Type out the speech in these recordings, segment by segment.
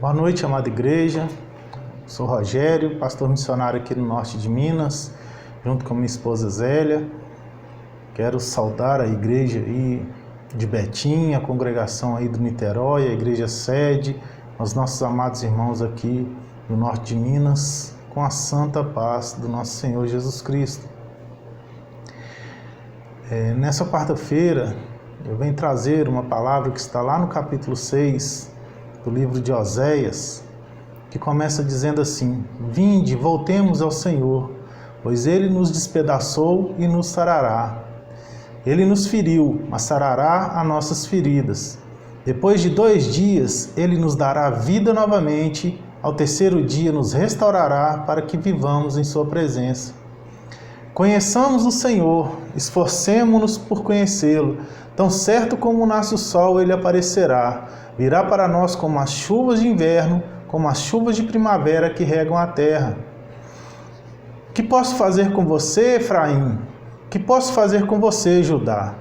Boa noite, amada igreja. Sou Rogério, pastor missionário aqui no norte de Minas, junto com minha esposa Zélia. Quero saudar a igreja aí de Betim, a congregação aí do Niterói, a igreja sede, os nossos amados irmãos aqui do norte de Minas, com a santa paz do nosso Senhor Jesus Cristo. Nessa quarta-feira, eu venho trazer uma palavra que está lá no capítulo 6 do livro de Oséias, que começa dizendo assim: Vinde, voltemos ao Senhor, pois Ele nos despedaçou e nos sarará. Ele nos feriu, mas sarará as nossas feridas. Depois de 2 dias, Ele nos dará vida novamente, ao terceiro dia nos restaurará para que vivamos em Sua presença. Conheçamos o Senhor, esforcemo-nos por conhecê-lo. Tão certo como nasce o sol, Ele aparecerá. Virá para nós como as chuvas de inverno, como as chuvas de primavera que regam a terra. Que posso fazer com você, Efraim? Que posso fazer com você, Judá?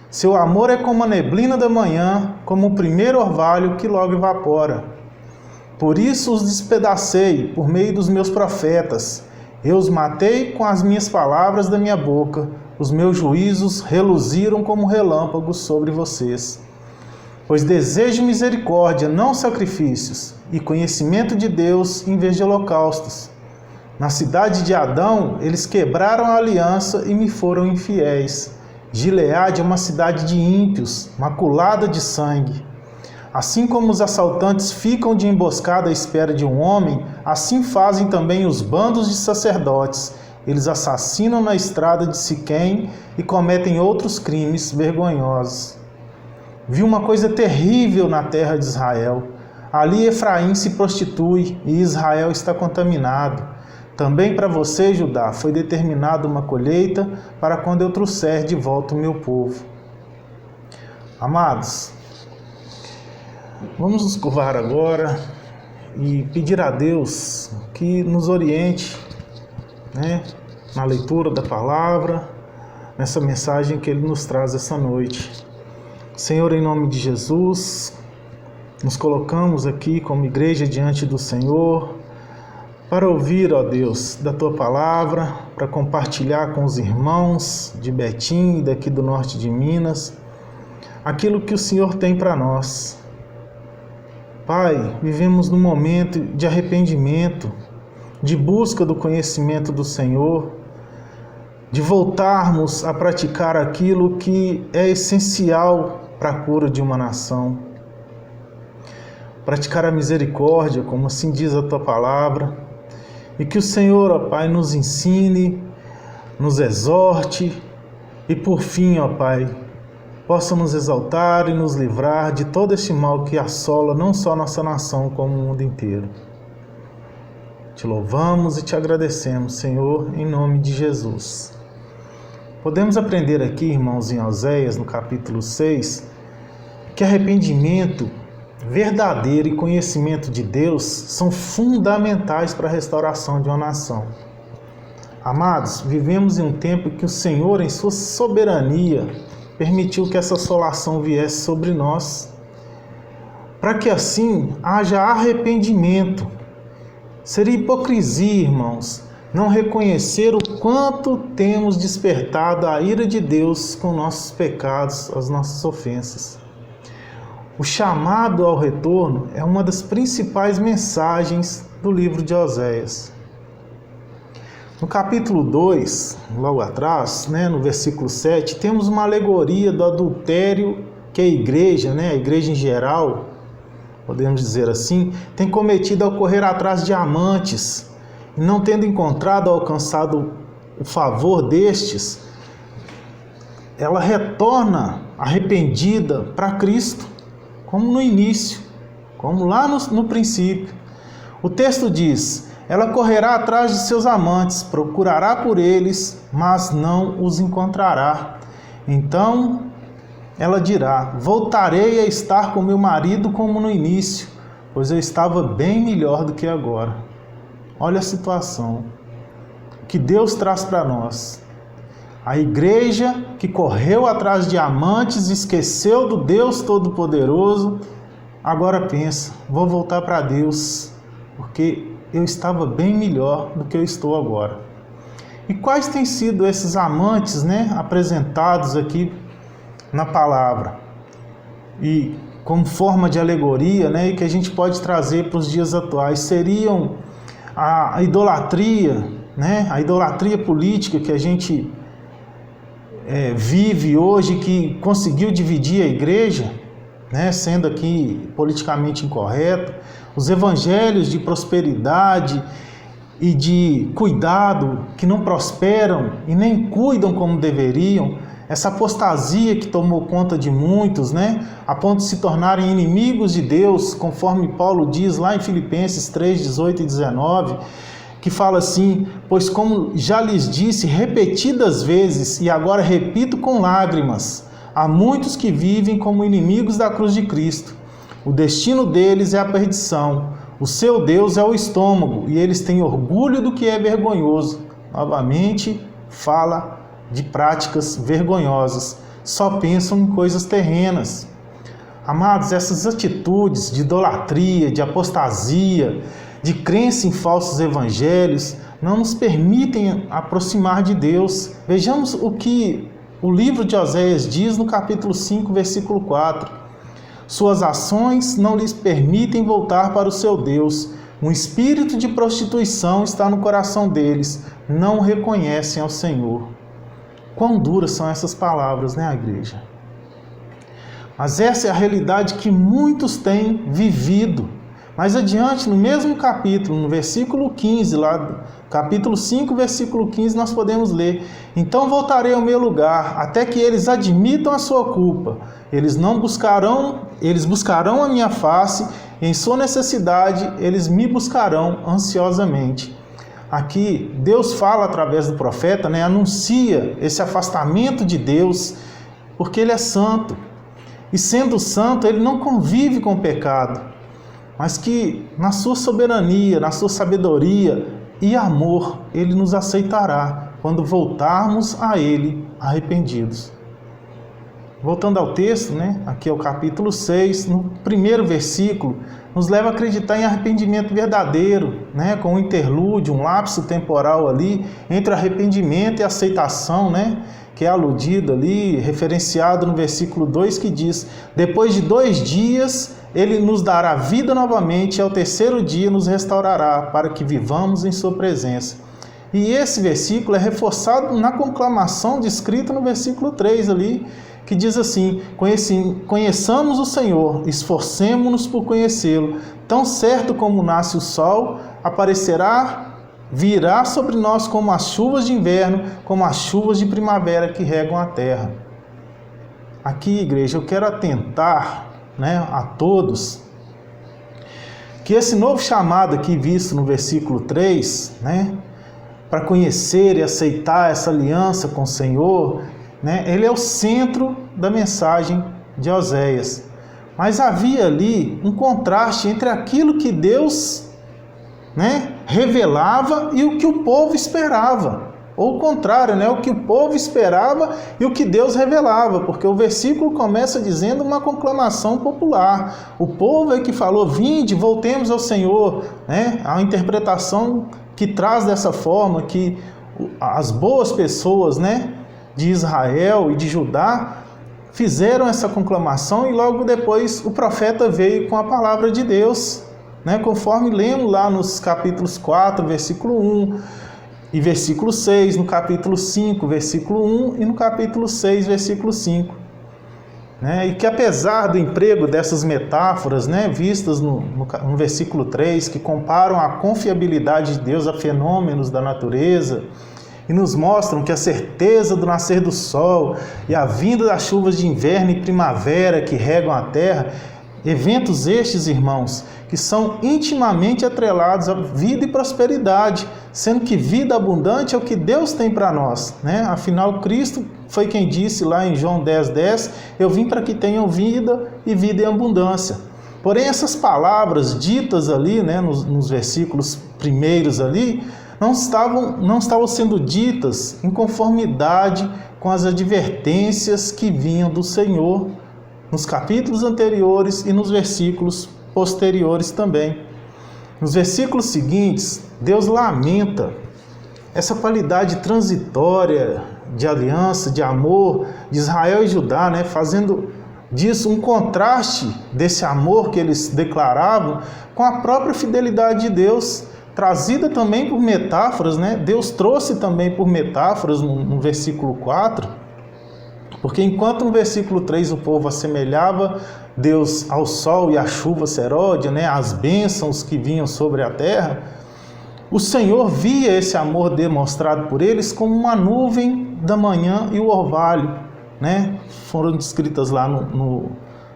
Seu amor é como a neblina da manhã, como o primeiro orvalho que logo evapora. Por isso os despedacei por meio dos meus profetas. Eu os matei com as minhas palavras da minha boca. Os meus juízos reluziram como relâmpagos sobre vocês. Pois desejo misericórdia, não sacrifícios, e conhecimento de Deus em vez de holocaustos. Na cidade de Adão, eles quebraram a aliança e me foram infiéis. Gileade é uma cidade de ímpios, maculada de sangue. Assim como os assaltantes ficam de emboscada à espera de um homem, assim fazem também os bandos de sacerdotes. Eles assassinam na estrada de Siquém e cometem outros crimes vergonhosos. Vi uma coisa terrível na terra de Israel. Ali Efraim se prostitui e Israel está contaminado. Também para você, Judá, foi determinada uma colheita para quando eu trouxer de volta o meu povo. Amados, vamos nos curvar agora e pedir a Deus que nos oriente, na leitura da palavra, nessa mensagem que Ele nos traz essa noite. Senhor, em nome de Jesus, nos colocamos aqui como igreja diante do Senhor para ouvir, ó Deus, da Tua palavra, para compartilhar com os irmãos de Betim e daqui do norte de Minas, aquilo que o Senhor tem para nós. Pai, vivemos num momento de arrependimento, de busca do conhecimento do Senhor, de voltarmos a praticar aquilo que é essencial para a cura de uma nação. Praticar a misericórdia, como assim diz a Tua palavra, e que o Senhor, ó Pai, nos ensine, nos exorte e por fim, ó Pai, possa nos exaltar e nos livrar de todo este mal que assola não só nossa nação, como o mundo inteiro. Te louvamos e te agradecemos, Senhor, em nome de Jesus. Podemos aprender aqui, irmãos, em Oséias, no capítulo 6, que arrependimento verdadeiro e conhecimento de Deus são fundamentais para a restauração de uma nação. Amados, vivemos em um tempo que o Senhor, em sua soberania, permitiu que essa assolação viesse sobre nós, para que assim haja arrependimento. Seria hipocrisia, irmãos, não reconhecer o quanto temos despertado a ira de Deus com nossos pecados, as nossas ofensas. O chamado ao retorno é uma das principais mensagens do livro de Oséias. No capítulo 2, logo atrás, no versículo 7, temos uma alegoria do adultério que a igreja em geral, podemos dizer assim, tem cometido ao correr atrás de amantes, e não tendo encontrado ou alcançado o favor destes, ela retorna arrependida para Cristo, como no início, como lá no princípio. O texto diz: ela correrá atrás de seus amantes, procurará por eles, mas não os encontrará. Então ela dirá: voltarei a estar com meu marido como no início, pois eu estava bem melhor do que agora. Olha a situação que Deus traz para nós. A igreja que correu atrás de amantes, esqueceu do Deus Todo-Poderoso, agora pensa, vou voltar para Deus, porque eu estava bem melhor do que eu estou agora. E quais têm sido esses amantes, né, apresentados aqui na palavra? E como forma de alegoria, né, e que a gente pode trazer para os dias atuais, seriam a idolatria, né, a idolatria política que a gente vive hoje, que conseguiu dividir a igreja, né, sendo aqui politicamente incorreto, os evangelhos de prosperidade e de cuidado que não prosperam e nem cuidam como deveriam, essa apostasia que tomou conta de muitos, né, a ponto de se tornarem inimigos de Deus, conforme Paulo diz lá em Filipenses 3, 18 e 19, que fala assim: pois como já lhes disse repetidas vezes, e agora repito com lágrimas, há muitos que vivem como inimigos da cruz de Cristo. O destino deles é a perdição, o seu Deus é o estômago, e eles têm orgulho do que é vergonhoso. Novamente fala de práticas vergonhosas, só pensam em coisas terrenas. Amados, essas atitudes de idolatria, de apostasia, de crença em falsos evangelhos, não nos permitem aproximar de Deus. Vejamos o que o livro de Oséias diz no capítulo 5, versículo 4. Suas ações não lhes permitem voltar para o seu Deus. Um espírito de prostituição está no coração deles. Não reconhecem ao Senhor. Quão duras são essas palavras, né, igreja? Mas essa é a realidade que muitos têm vivido. Mais adiante, no mesmo capítulo, no versículo 15, lá, capítulo 5, versículo 15, nós podemos ler: então voltarei ao meu lugar, até que eles admitam a sua culpa. Eles buscarão a minha face, em sua necessidade, eles me buscarão ansiosamente. Aqui, Deus fala através do profeta, né, anuncia esse afastamento de Deus, porque Ele é santo. E sendo santo, Ele não convive com o pecado, mas que na sua soberania, na sua sabedoria e amor, Ele nos aceitará quando voltarmos a Ele arrependidos. Voltando ao texto, né, aqui é o capítulo 6, no primeiro versículo, nos leva a acreditar em arrependimento verdadeiro, né, com um interlúdio, um lapso temporal ali, entre arrependimento e aceitação, né, que é aludido ali, referenciado no versículo 2, que diz: depois de 2 dias, Ele nos dará vida novamente, e ao terceiro dia nos restaurará, para que vivamos em sua presença. E esse versículo é reforçado na conclamação descrita no versículo 3 ali, que diz assim: conheçamos o Senhor, esforcemo-nos por conhecê-lo. Tão certo como nasce o sol, virá sobre nós como as chuvas de inverno, como as chuvas de primavera que regam a terra. Aqui, igreja, eu quero atentar, né, a todos, que esse novo chamado aqui visto no versículo 3, né, para conhecer e aceitar essa aliança com o Senhor, né, ele é o centro da mensagem de Oséias. Mas havia ali um contraste entre aquilo que Deus, né, revelava e o que o povo esperava. Ou o contrário, né, o que o povo esperava e o que Deus revelava, porque o versículo começa dizendo uma conclamação popular. O povo é que falou: vinde, voltemos ao Senhor, né? A interpretação que traz dessa forma que as boas pessoas, né, de Israel e de Judá fizeram essa conclamação, e logo depois o profeta veio com a palavra de Deus, né, conforme lemos lá nos capítulos 4, versículo 1 e versículo 6, no capítulo 5, versículo 1 e no capítulo 6, versículo 5. E que apesar do emprego dessas metáforas, né, vistas no versículo 3, que comparam a confiabilidade de Deus a fenômenos da natureza, e nos mostram que a certeza do nascer do sol e a vinda das chuvas de inverno e primavera que regam a terra, eventos estes, irmãos, que são intimamente atrelados à vida e prosperidade, sendo que vida abundante é o que Deus tem para nós, né? Afinal, Cristo foi quem disse lá em João 10:10, eu vim para que tenham vida e vida em abundância. Porém, essas palavras ditas ali, né, nos versículos primeiros ali, não estavam sendo ditas em conformidade com as advertências que vinham do Senhor nos capítulos anteriores e nos versículos posteriores também. Nos versículos seguintes, Deus lamenta essa qualidade transitória de aliança, de amor de Israel e Judá, né? Fazendo disso um contraste desse amor que eles declaravam com a própria fidelidade de Deus, trazida também por metáforas, né? Deus trouxe também por metáforas no versículo 4, porque enquanto no versículo 3 o povo assemelhava Deus ao sol e à chuva seródia, né? As bênçãos que vinham sobre a terra, o Senhor via esse amor demonstrado por eles como uma nuvem da manhã e o orvalho, né? Foram descritas lá no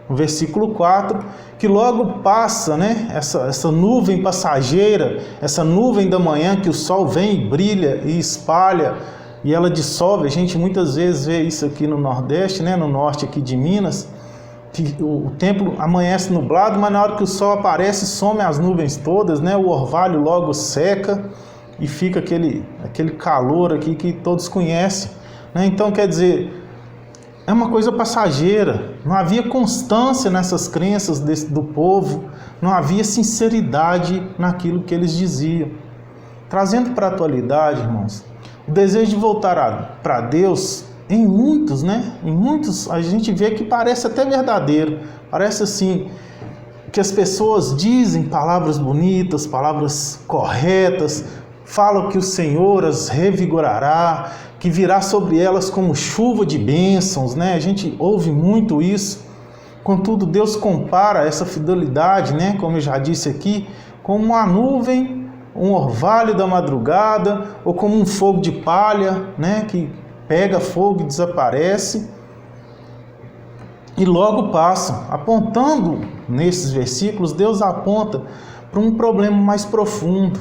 versículo 4, que logo passa, né? Essa nuvem passageira, essa nuvem da manhã que o sol vem e brilha e espalha e ela dissolve. A gente muitas vezes vê isso aqui no Nordeste, né? No norte aqui de Minas, que o tempo amanhece nublado, mas na hora que o sol aparece, some as nuvens todas, né? O orvalho logo seca e fica aquele calor aqui que todos conhecem, né? Então, quer dizer, é uma coisa passageira, não havia constância nessas crenças do povo, não havia sinceridade naquilo que eles diziam. Trazendo para a atualidade, irmãos, o desejo de voltar para Deus, em muitos, né? Em muitos a gente vê que parece até verdadeiro, parece assim, que as pessoas dizem palavras bonitas, palavras corretas, falam que o Senhor as revigorará, que virá sobre elas como chuva de bênçãos, né? A gente ouve muito isso. Contudo, Deus compara essa fidelidade, né? Como eu já disse aqui, como uma nuvem, um orvalho da madrugada, ou como um fogo de palha, né? Que pega fogo e desaparece e logo passa. Apontando nesses versículos, Deus aponta para um problema mais profundo,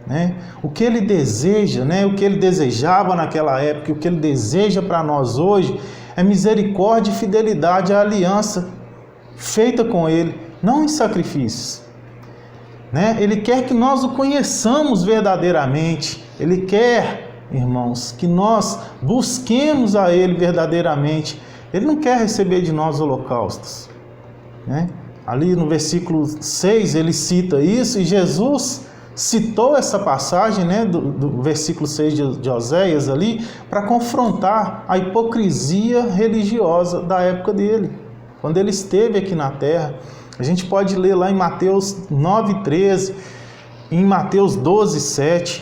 né? O que ele deseja, né? O que ele desejava naquela época e o que ele deseja para nós hoje é misericórdia e fidelidade à aliança feita com ele, não em sacrifícios, né? Ele quer que nós o conheçamos verdadeiramente. Ele quer, irmãos, que nós busquemos a ele verdadeiramente. Ele não quer receber de nós holocaustos, né? Ali no versículo 6 ele cita isso, e Jesus citou essa passagem, né, do versículo 6 de Oséias ali, para confrontar a hipocrisia religiosa da época dele, quando ele esteve aqui na terra. A gente pode ler lá em Mateus 9,13, em Mateus 12,7.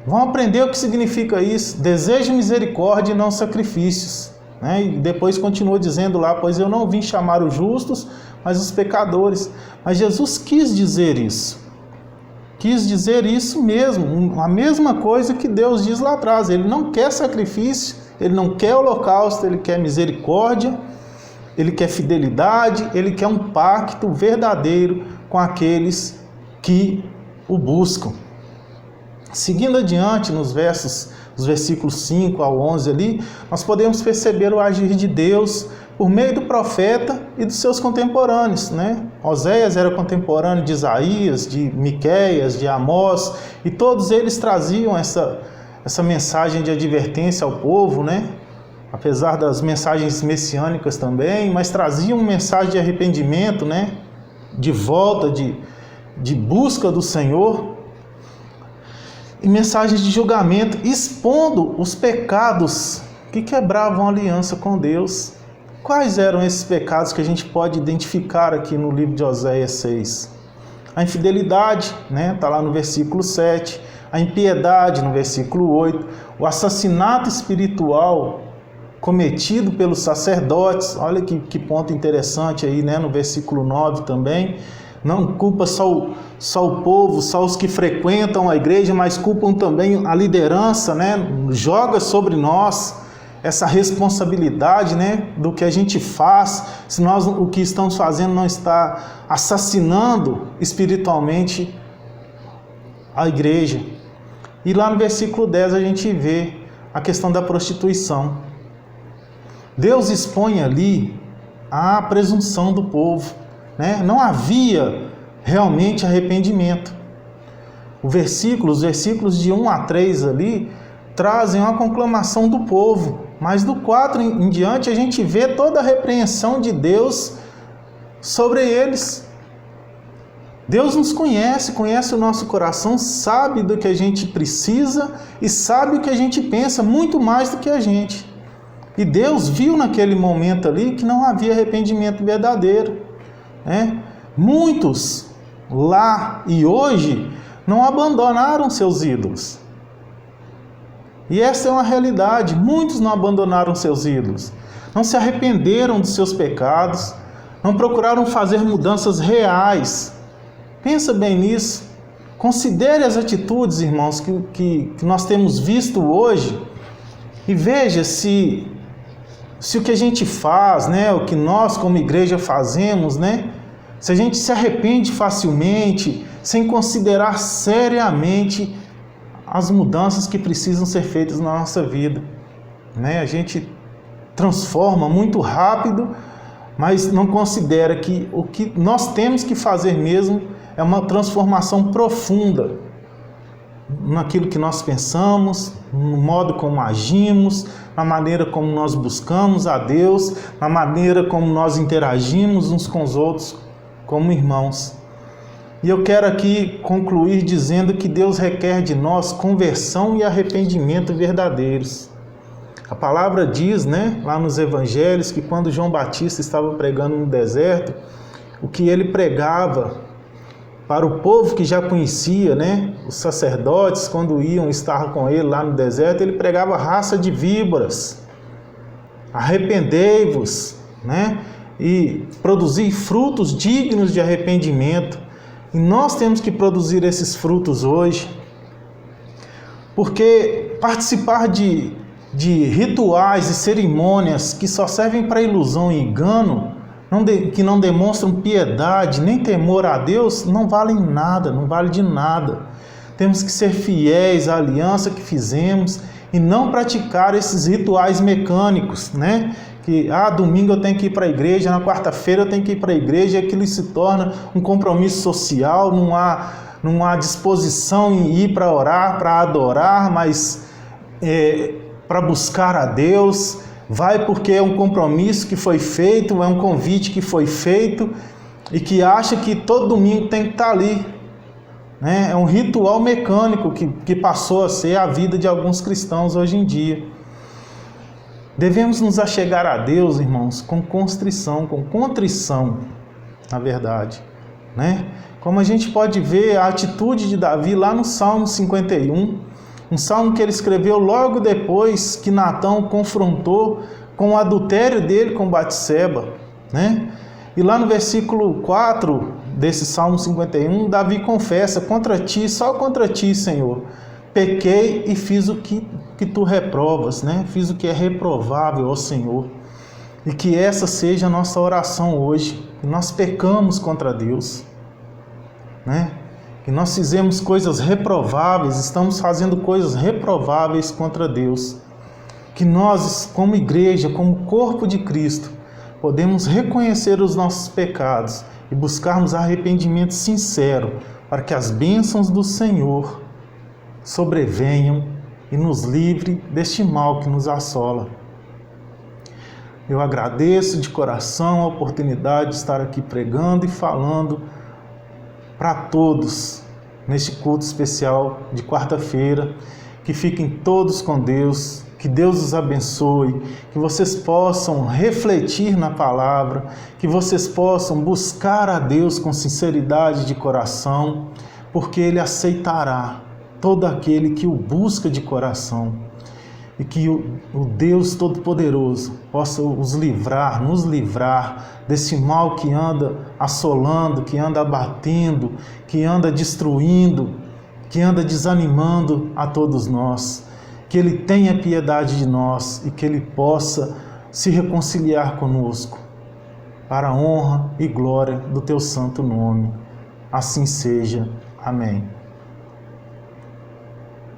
Vão aprender o que significa isso. Desejo misericórdia e não sacrifícios, né? E depois continua dizendo lá, pois eu não vim chamar os justos, mas os pecadores. Mas Jesus quis dizer isso. Quis dizer isso mesmo, a mesma coisa que Deus diz lá atrás. Ele não quer sacrifício, ele não quer holocausto, ele quer misericórdia, ele quer fidelidade, ele quer um pacto verdadeiro com aqueles que o buscam. Seguindo adiante nos versículos 5 ao 11 ali, nós podemos perceber o agir de Deus por meio do profeta e dos seus contemporâneos, né? Oséias era contemporâneo de Isaías, de Miqueias, de Amós, e todos eles traziam essa mensagem de advertência ao povo, né? Apesar das mensagens messiânicas também, mas traziam uma mensagem de arrependimento, né? De volta, de busca do Senhor, e mensagens de julgamento, expondo os pecados que quebravam a aliança com Deus. Quais eram esses pecados que a gente pode identificar aqui no livro de Oséias 6? A infidelidade, né? Está lá no versículo 7. A impiedade, no versículo 8. O assassinato espiritual cometido pelos sacerdotes. Olha que ponto interessante aí, né? No versículo 9 também. Não culpa só o povo, só os que frequentam a igreja, mas culpam também a liderança, né? Joga sobre nós essa responsabilidade, né, do que a gente faz, se nós o que estamos fazendo não está assassinando espiritualmente a igreja. E lá no versículo 10 a gente vê a questão da prostituição. Deus expõe ali a presunção do povo, né? Não havia realmente arrependimento. Os versículos de 1 a 3 ali trazem uma conclamação do povo, mas do 4 em diante a gente vê toda a repreensão de Deus sobre eles. Deus nos conhece, conhece o nosso coração, sabe do que a gente precisa e sabe o que a gente pensa, muito mais do que a gente. E Deus viu naquele momento ali que não havia arrependimento verdadeiro, né? Muitos lá e hoje não abandonaram seus ídolos. E essa é uma realidade. Muitos não abandonaram seus ídolos, não se arrependeram dos seus pecados, não procuraram fazer mudanças reais. Pensa bem nisso. Considere as atitudes, irmãos, que nós temos visto hoje e veja se o que a gente faz, né, o que nós como igreja fazemos, né, se a gente se arrepende facilmente, sem considerar seriamente as mudanças que precisam ser feitas na nossa vida, né? A gente transforma muito rápido, mas não considera que o que nós temos que fazer mesmo é uma transformação profunda naquilo que nós pensamos, no modo como agimos, na maneira como nós buscamos a Deus, na maneira como nós interagimos uns com os outros como irmãos. E eu quero aqui concluir dizendo que Deus requer de nós conversão e arrependimento verdadeiros. A palavra diz, né, lá nos evangelhos, que quando João Batista estava pregando no deserto, o que ele pregava para o povo que já conhecia, né, os sacerdotes, quando iam estar com ele lá no deserto, ele pregava raça de víboras. Arrependei-vos, né, e produzir frutos dignos de arrependimento. E nós temos que produzir esses frutos hoje, porque participar de rituais e cerimônias que só servem para ilusão e engano, que não demonstram piedade nem temor a Deus, não valem nada, não vale de nada. Temos que ser fiéis à aliança que fizemos e não praticar esses rituais mecânicos, né? Que domingo eu tenho que ir para a igreja, na quarta-feira eu tenho que ir para a igreja, e aquilo se torna um compromisso social, não há disposição em ir para orar, para adorar, mas para buscar a Deus. Vai porque é um compromisso que foi feito, é um convite que foi feito e que acha que todo domingo tem que estar ali, né? É um ritual mecânico que passou a ser a vida de alguns cristãos hoje em dia. Devemos nos achegar a Deus, irmãos, com contrição, na verdade, né? Como a gente pode ver a atitude de Davi lá no Salmo 51, um salmo que ele escreveu logo depois que Natã o confrontou com o adultério dele com Batseba, né? E lá no versículo 4 desse Salmo 51, Davi confessa: contra ti, só contra ti, Senhor, pequei e fiz o que tu reprovas, né? Fiz o que é reprovável ao Senhor. E que essa seja a nossa oração hoje, que nós pecamos contra Deus, né? Que nós fizemos coisas reprováveis, estamos fazendo coisas reprováveis contra Deus. Que nós, como igreja, como corpo de Cristo, podemos reconhecer os nossos pecados e buscarmos arrependimento sincero, para que as bênçãos do Senhor sobrevenham e nos livre deste mal que nos assola. Eu agradeço de coração a oportunidade de estar aqui pregando e falando para todos neste culto especial de quarta-feira. Que fiquem todos com Deus, que Deus os abençoe, que vocês possam refletir na palavra, que vocês possam buscar a Deus com sinceridade de coração, porque Ele aceitará todo aquele que o busca de coração. E que o Deus Todo-Poderoso possa nos livrar desse mal que anda assolando, que anda abatendo, que anda destruindo, que anda desanimando a todos nós. Que Ele tenha piedade de nós e que Ele possa se reconciliar conosco, para a honra e glória do Teu santo nome. Assim seja. Amém.